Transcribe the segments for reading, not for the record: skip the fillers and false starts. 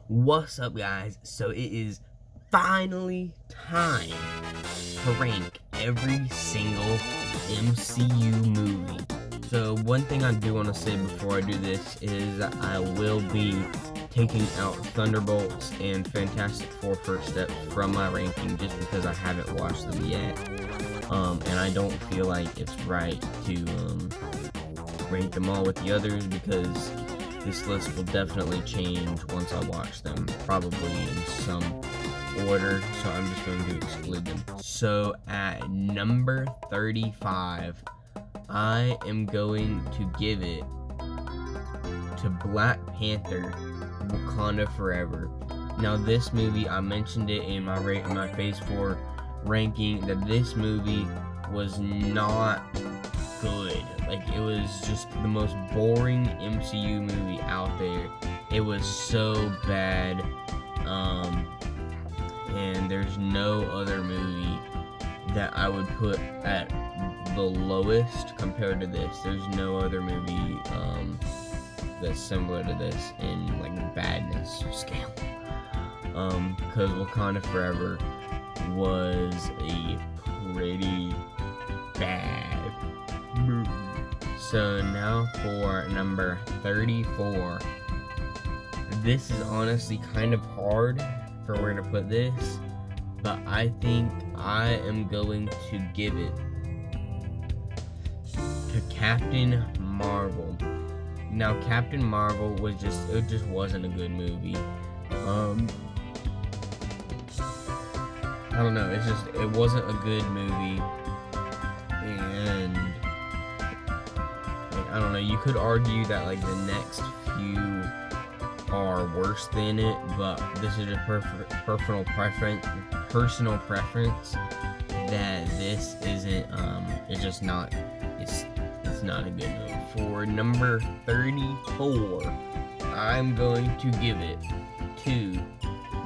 What's up, guys? So it is finally time to rank every single MCU movie. So one thing I do want to say before I do this is I will be taking out Thunderbolts and Fantastic Four First Steps from my ranking just because I haven't watched them yet. And I don't feel like it's right to rank them all with the others because this list will definitely change once I watch them, probably in some order, so I'm just going to exclude them. So at number 35, I am going to give it to Black Panther, Wakanda Forever. Now this movie, I mentioned it in my Phase 4 ranking, that this movie was not good. Like, it was just the most boring MCU movie out there. It was so bad, and there's no other movie that I would put at the lowest compared to this. There's no other movie that's similar to this in like badness scale. Because Wakanda Forever was a pretty bad movie. So now for number 34. This is honestly kind of hard for where to put this, but I think I am going to give it to Captain Marvel. Now Captain Marvel was just wasn't a good movie. I don't know, it wasn't a good movie, and like, I don't know, you could argue that like the next few are worse than it, but this is a personal preference that this isn't it's not a good movie. For number 34, I'm going to give it to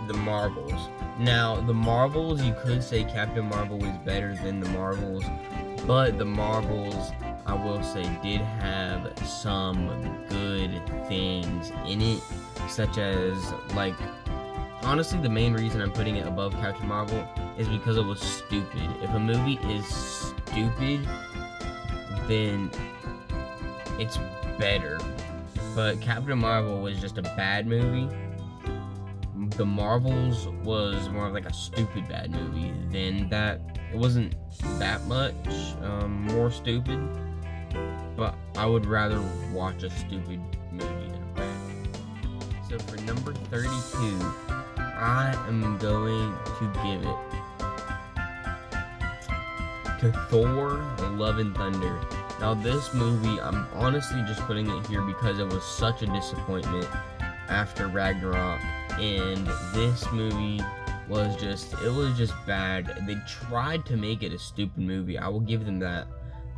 the Marvels. Now, the Marvels, you could say Captain Marvel is better than the Marvels, but the Marvels, I will say, did have some good things in it, such as, like, honestly, the main reason I'm putting it above Captain Marvel is because it was stupid. If a movie is stupid, then it's better. But Captain Marvel was just a bad movie. The Marvels was more of like a stupid bad movie than that. It wasn't that much more stupid, but I would rather watch a stupid movie than a bad movie. So for number 32, I am going to give it to Thor Love and Thunder. Now this movie, I'm honestly just putting it here because it was such a disappointment after Ragnarok, and this movie was just bad. They tried to make it a stupid movie. I will give them that.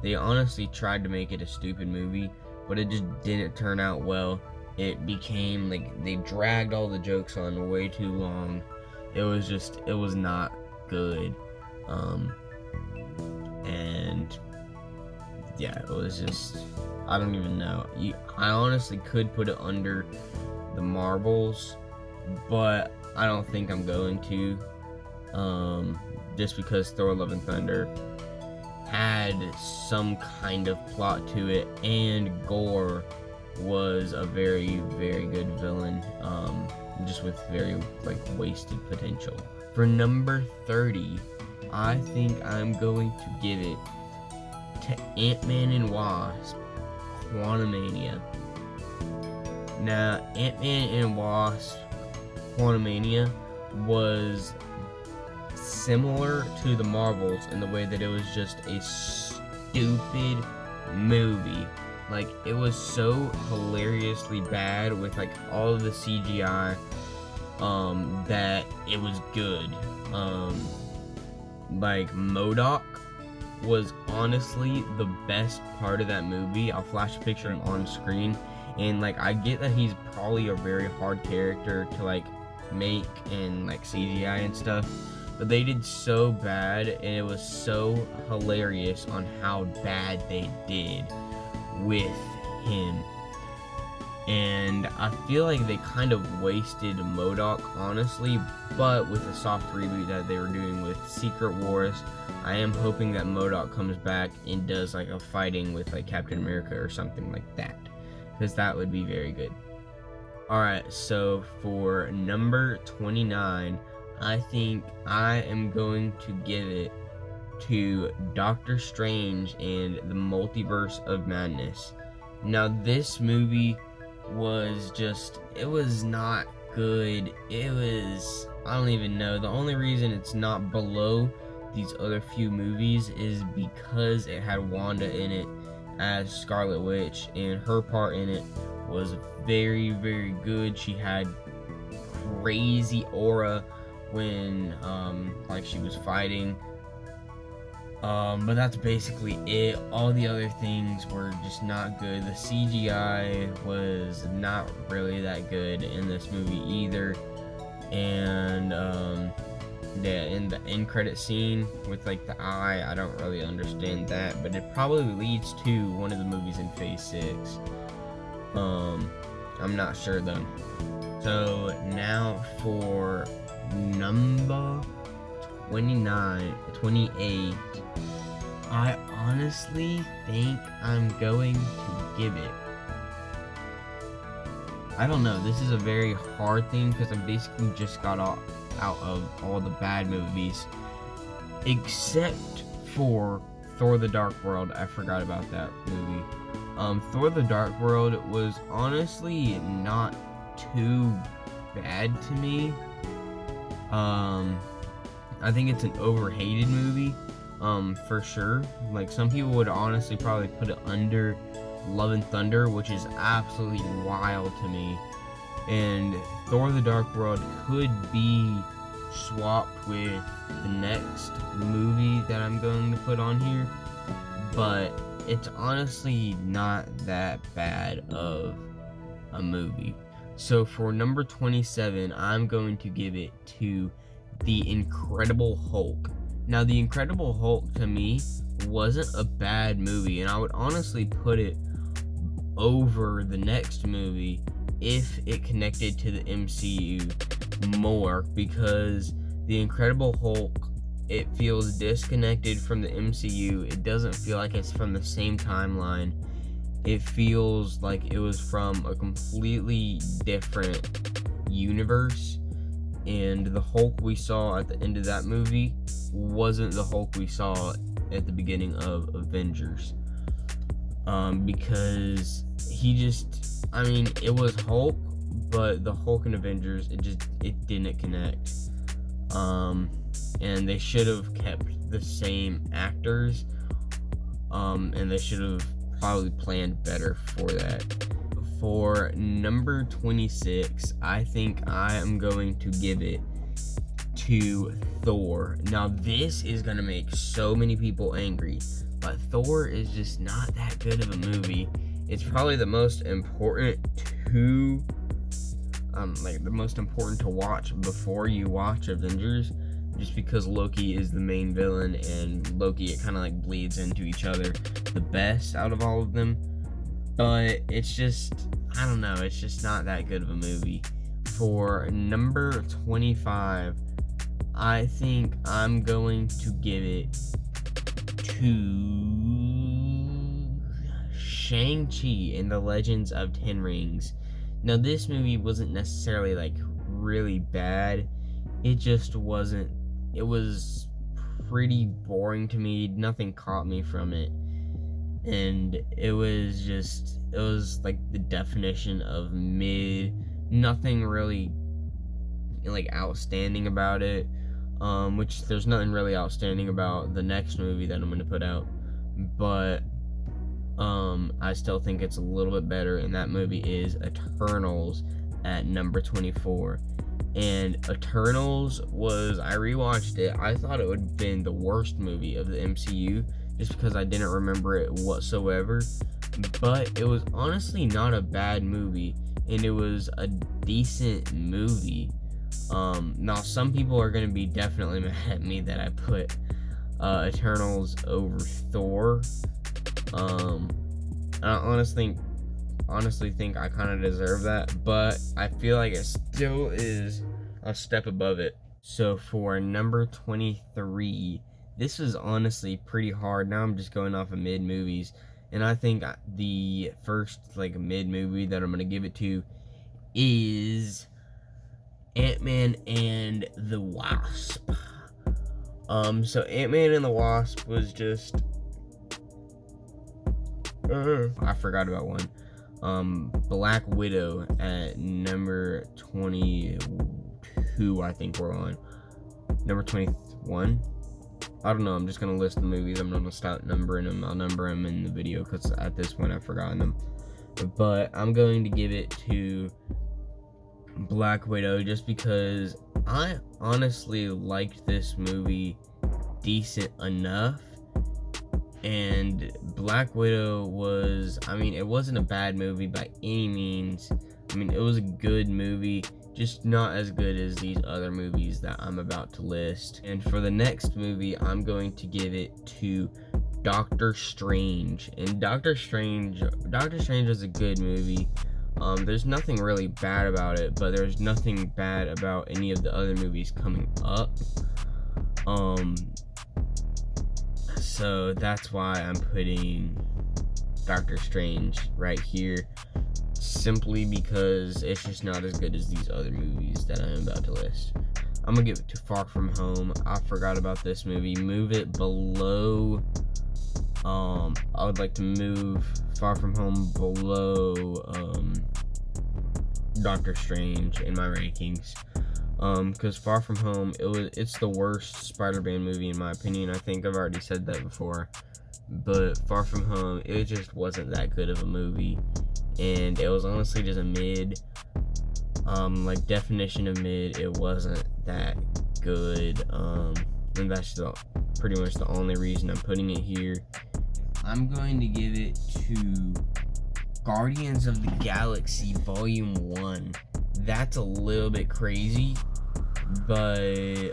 They honestly tried to make it a stupid movie, but it just didn't turn out well. It became like they dragged all the jokes on way too long. It was not good. And yeah, it was just, I don't even know. I honestly could put it under the Marvels, but I don't think I'm going to, just because Thor Love and Thunder had some kind of plot to it, and Gore was a very, very good villain, just with very like wasted potential. For number 30, I think I'm going to give it to Man and The Wasp, Quantomania. Now, Man and The Wasp, Quantomania was similar to the Marvels in the way that it was just a stupid movie. Like, it was so hilariously bad with like all of the CGI that it was good. Like, MODOK was honestly the best part of that movie. I'll flash a picture of him on screen, and like, I get that he's probably a very hard character to like make and like CGI and stuff, but they did so bad, and it was so hilarious on how bad they did with him. and I feel like they kind of wasted MODOK, honestly, but with the soft reboot that they were doing with Secret Wars, I am hoping that MODOK comes back and does like a fighting with like Captain America or something like that, because that would be very good. Alright, so for number 29, I think I am going to give it to Doctor Strange and the Multiverse of Madness. Now, this movie was just, it was not good. It was, I don't even know. The only reason it's not below these other few movies is because it had Wanda in it as Scarlet Witch, and her part in it was very, very good. She had crazy aura when like she was fighting, but that's basically it. All the other things were just not good. The CGI was not really that good in this movie either, and yeah, in the end credit scene with like the eye, I don't really understand that, but it probably leads to one of the movies in Phase 6. I'm not sure though. So now for number 28, I honestly think I'm going to give it, I don't know, this is a very hard thing because I basically just got out of all the bad movies except for Thor the Dark World. I forgot about that movie. Thor the Dark World was honestly not too bad to me. I think it's an overhated movie, for sure. Like, some people would honestly probably put it under Love and Thunder, which is absolutely wild to me. And Thor the Dark World could be swapped with the next movie that I'm going to put on here, but it's honestly not that bad of a movie. So for number 27, I'm going to give it to The Incredible Hulk. Now, The Incredible Hulk to me wasn't a bad movie, and I would honestly put it over the next movie if it connected to the MCU more, because The Incredible Hulk, it feels disconnected from the MCU. It doesn't feel like it's from the same timeline. It feels like it was from a completely different universe, and the Hulk we saw at the end of that movie wasn't the Hulk we saw at the beginning of Avengers. Because he just, I mean, it was Hulk, but the Hulk in Avengers, it didn't connect. And they should have kept the same actors, and they should have probably planned better for that. For number 26, I think I am going to give it to Thor. Now, this is going to make so many people angry, but Thor is just not that good of a movie. It's probably the most important to watch before you watch Avengers, just because Loki is the main villain, and Loki, it kind of like bleeds into each other the best out of all of them. But it's just, I don't know, it's just not that good of a movie. For number 25, I think I'm going to give it to Shang Chi and the Legends of Ten Rings. Now, this movie wasn't necessarily like really bad. It just wasn't, it was pretty boring to me. Nothing caught me from it. And it was like the definition of mid. Nothing really like outstanding about it. Which there's nothing really outstanding about the next movie that I'm going to put out. But I still think it's a little bit better, and that movie is Eternals at number 24. And Eternals was, I rewatched it, I thought it would have been the worst movie of the MCU, just because I didn't remember it whatsoever. But it was honestly not a bad movie, and it was a decent movie. Now, some people are going to be definitely mad at me that I put Eternals over Thor. I honestly honestly think I kind of deserve that, but I feel like it still is a step above it. So for number 23, this is honestly pretty hard. Now I'm just going off of mid movies, and I think the first like mid movie that I'm gonna give it to is Ant-Man and the Wasp. So Ant-Man and the Wasp was just I forgot about one. Black Widow at number 22, I think we're on. Number 21. I don't know, I'm just gonna list the movies. I'm not gonna start numbering them. I'll number them in the video because at this point I've forgotten them. But I'm going to give it to Black Widow just because I honestly liked this movie decent enough. And Black Widow was, I mean, it wasn't a bad movie by any means. I mean, it was a good movie, just not as good as these other movies that I'm about to list. And for the next movie, I'm going to give it to Doctor Strange. And Doctor Strange is a good movie. There's nothing really bad about it, but there's nothing bad about any of the other movies coming up. So that's why I'm putting Doctor Strange right here, simply because it's just not as good as these other movies that I'm about to list. I'm gonna give it to Far From Home. I forgot about this movie. Move it below. I would like to move Far From Home below Doctor Strange in my rankings. Because Far From Home, it's the worst Spider-Man movie in my opinion. I think I've already said that before, but Far From Home, it just wasn't that good of a movie, and it was honestly just a mid, like definition of mid. It wasn't that good, and that's pretty much the only reason I'm putting it here. I'm going to give it to Guardians of the Galaxy Volume 1. That's a little bit crazy, but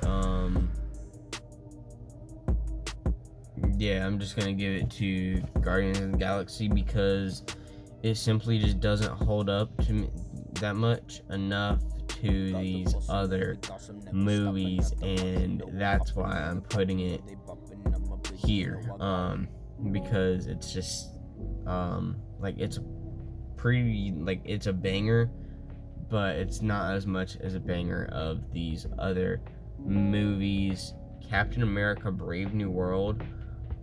yeah, I'm just gonna give it to Guardians of the Galaxy because it simply just doesn't hold up to me that much enough to these other movies, and that's why I'm putting it here, because it's just like it's pretty, like it's a banger, but it's not as much as a banger of these other movies. Captain America Brave New World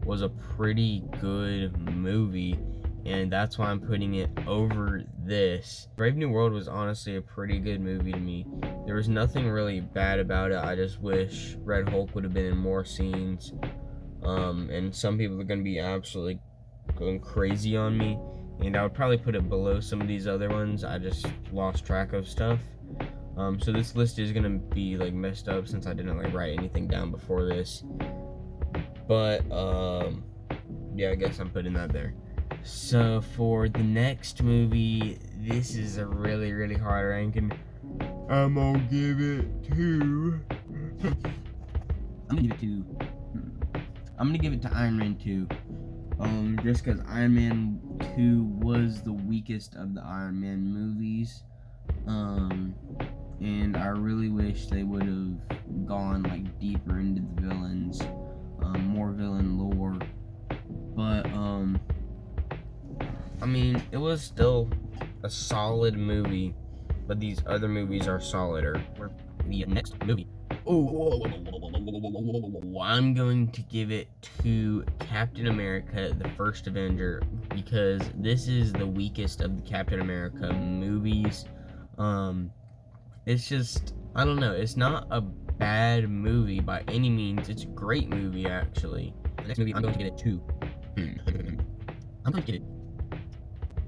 was a pretty good movie, and that's why I'm putting it over this. Brave New World was honestly a pretty good movie to me. There was nothing really bad about it. I just wish Red Hulk would have been in more scenes. And some people are going to be absolutely going crazy on me, and I would probably put it below some of these other ones. I just lost track of stuff. So this list is gonna be like messed up since I didn't like write anything down before this. But yeah, I guess I'm putting that there. So for the next movie, this is a really, really hard ranking. I'm gonna give it to Iron Man 2. Just because Iron Man 2 was the weakest of the Iron Man movies. And I really wish they would have gone like deeper into the villains, more villain lore. But I mean, it was still a solid movie, but these other movies are solider. The next movie. I'm going to give it to Captain America, the First Avenger, because this is the weakest of the Captain America movies. It's just, I don't know, it's not a bad movie by any means. It's a great movie, actually. The next movie I'm going to give it to, I'm going to give it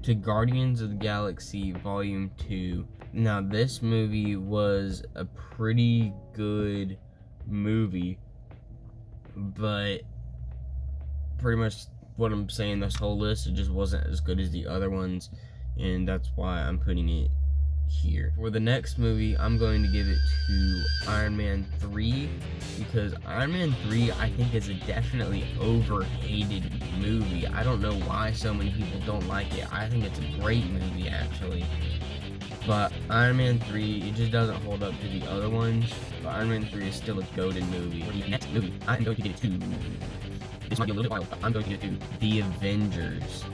to Guardians of the Galaxy Volume 2. Now, this movie was a pretty good movie, but pretty much what I'm saying, this whole list, it just wasn't as good as the other ones, and that's why I'm putting it here. For the next movie, I'm going to give it to Iron Man 3, because Iron Man 3 I think is a definitely overhated movie. I don't know why so many people don't like it. I think it's a great movie actually. But Iron Man 3, it just doesn't hold up to the other ones. But Iron Man 3 is still a goated movie. For the next movie, I'm going to give it to, this might be a little bit wild, but I'm going to give it to The Avengers.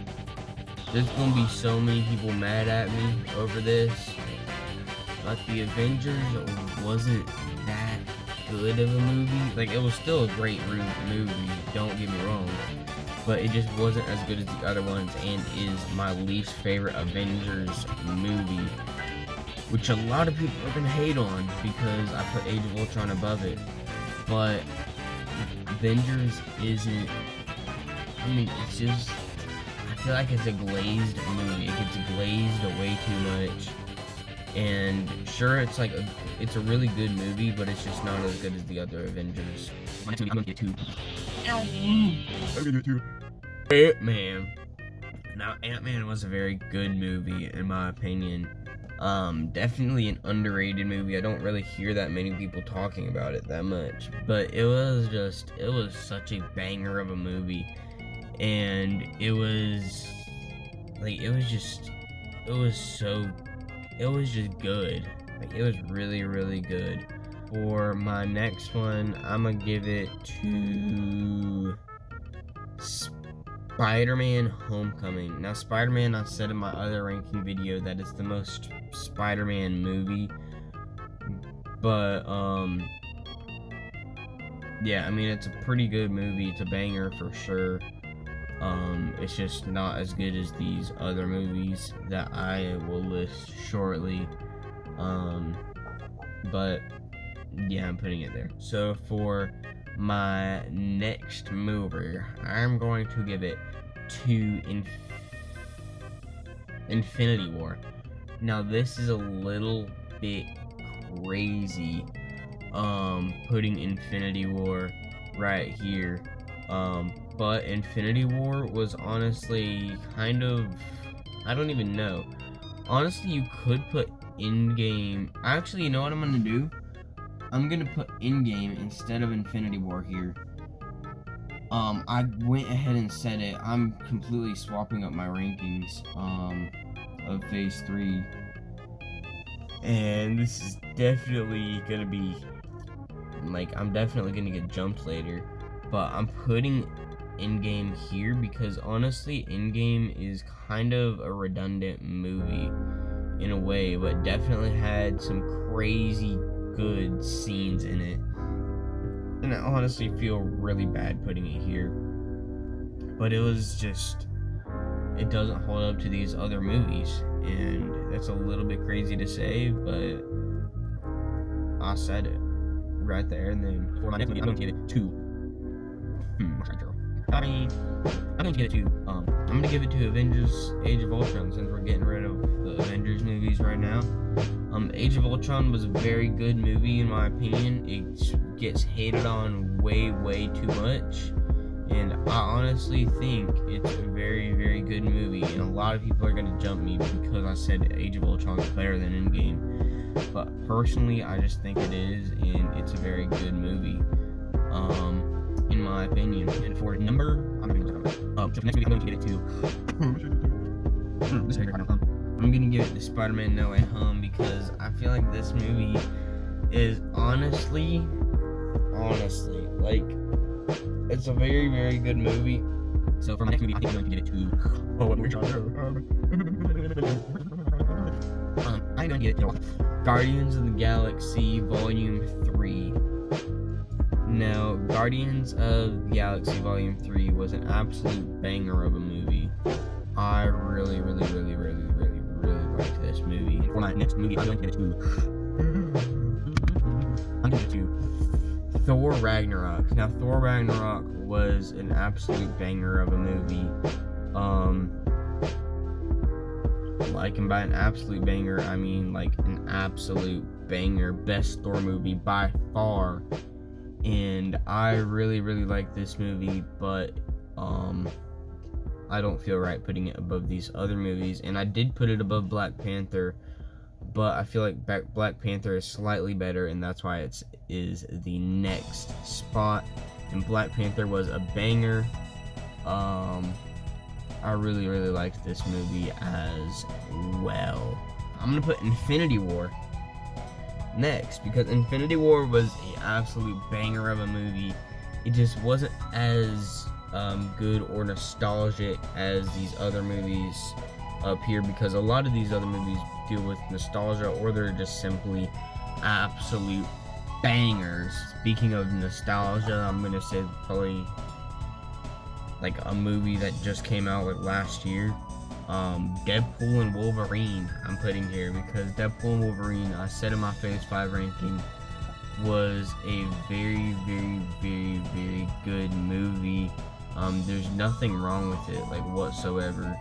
There's going to be so many people mad at me over this, but The Avengers wasn't that good of a movie. Like, it was still a great movie, don't get me wrong, but it just wasn't as good as the other ones, and is my least favorite Avengers movie, which a lot of people are going to hate on because I put Age of Ultron above it. But Avengers isn't, I mean, it's just, I feel like it's a glazed movie. It gets glazed way too much. And sure, it's like it's a really good movie, but it's just not as good as the other Avengers. I'm gonna get two. Ant-Man. Now, Ant-Man was a very good movie in my opinion. Definitely an underrated movie. I don't really hear that many people talking about it that much, but it was such a banger of a movie. And it was just good. Like, it was really, really good. For my next one, I'm gonna give it to Spider-Man Homecoming. Now, Spider-Man, I said in my other ranking video that it's the most Spider-Man movie, but yeah, I mean, it's a pretty good movie. It's a banger for sure. It's just not as good as these other movies that I will list shortly. But yeah, I'm putting it there. So for my next movie, I'm going to give it to Infinity War. Now, this is a little bit crazy, putting Infinity War right here. But Infinity War was honestly kind of, I don't even know. Honestly, you could put Endgame. Actually, you know what I'm gonna do? I'm gonna put Endgame instead of Infinity War here. I went ahead and said it. I'm completely swapping up my rankings of Phase 3. And this is definitely gonna be, like, I'm definitely gonna get jumped later. But I'm putting Endgame here because honestly, Endgame is kind of a redundant movie in a way, but definitely had some crazy good scenes in it. And I honestly feel really bad putting it here. But it was just, it doesn't hold up to these other movies. And that's a little bit crazy to say, but I said it right there. And then for my next movie, I'm going to give it to I'm going to give it to Avengers Age of Ultron, since we're getting rid of the Avengers movies right now. Age of Ultron was a very good movie in my opinion. It gets hated on way too much, and I honestly think it's a very, very good movie, and a lot of people are going to jump me because I said Age of Ultron is better than Endgame, but personally I just think it is, and it's a very good movie. In my opinion. And for number, I'm gonna so for next week I'm going to get it to I'm gonna give it to Spider-Man No Way Home, because I feel like this movie is honestly, like, it's a very, very good movie. So for my next movie, I think I'm going to give it to I'm gonna give it to Guardians of the Galaxy Volume 3. Now, Guardians of the Galaxy Volume 3 was an absolute banger of a movie. I really like this movie. And for my next movie, I'm going to give it to Thor Ragnarok. Now, Thor Ragnarok was an absolute banger of a movie. And by an absolute banger, I mean like an absolute banger. Best Thor movie by far. And I really like this movie, but I don't feel right putting it above these other movies. And I did put it above Black Panther, but I feel like Black Panther is slightly better, and that's why it is the next spot. And Black Panther was a banger. I really liked this movie as well. I'm gonna put Infinity War next, because Infinity War was an absolute banger of a movie. It just wasn't as good or nostalgic as these other movies up here, because a lot of these other movies deal with nostalgia, or they're just simply absolute bangers. Speaking of nostalgia, I'm gonna say probably like a movie that just came out like last year, Deadpool and Wolverine I'm putting here, because Deadpool and Wolverine, I said in my Phase 5 ranking, was a very good movie. There's nothing wrong with it, like, whatsoever.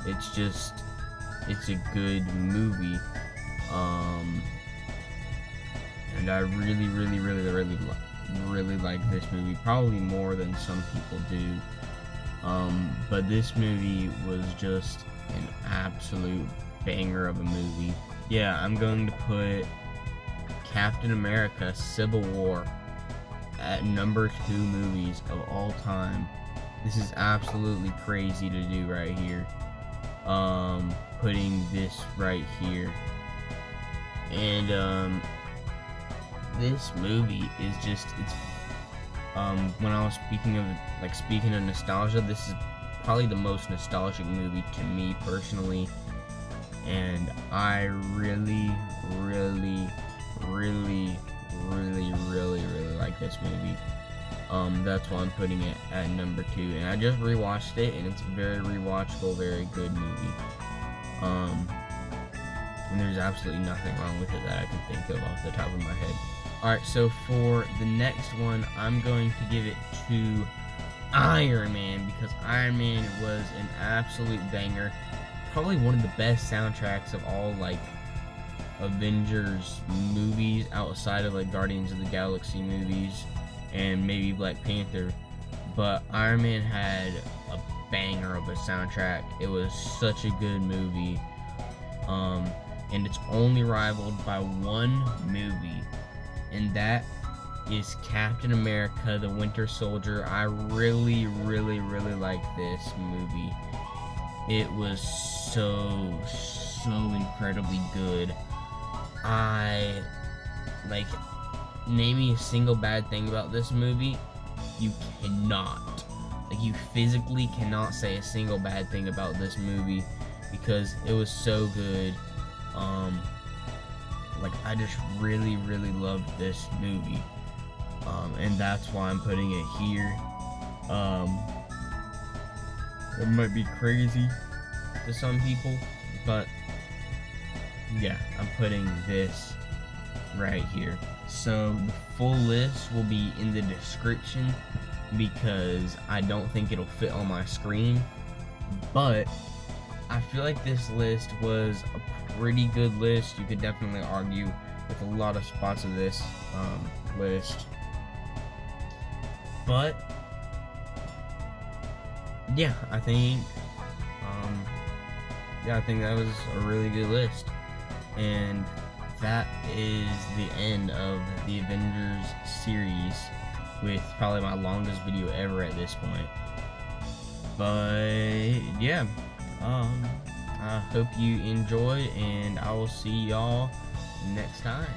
It's a good movie. And I really like this movie, probably more than some people do. But this movie was just an absolute banger of a movie. Yeah, I'm going to put Captain America Civil War at number 2 movies of all time. This is absolutely crazy to do right here. Putting this right here. And this movie is just, it's when I was speaking of nostalgia, this is probably the most nostalgic movie to me personally, and I really like this movie. That's why I'm putting it at number 2, and I just rewatched it, and it's a very rewatchable, very good movie. And there's absolutely nothing wrong with it that I can think of off the top of my head. Alright, so for the next one, I'm going to give it to Iron Man, because Iron Man was an absolute banger. Probably one of the best soundtracks of all, like, Avengers movies, outside of, like, Guardians of the Galaxy movies and maybe Black Panther. But Iron Man had a banger of a soundtrack. It was such a good movie. And it's only rivaled by one movie, and that is Captain America the Winter Soldier. I really like this movie. It was so incredibly good. Name me a single bad thing about this movie. You cannot. Like, you physically cannot say a single bad thing about this movie, because it was so good. I just really loved this movie, and that's why I'm putting it here. It might be crazy to some people, but yeah, I'm putting this right here. So the full list will be in the description, because I don't think it'll fit on my screen, but I feel like this list was a pretty good list. You could definitely argue with a lot of spots of this list, but yeah, I think that was a really good list, and that is the end of the Avengers series, with probably my longest video ever at this point. But yeah, I hope you enjoyed, and I will see y'all next time.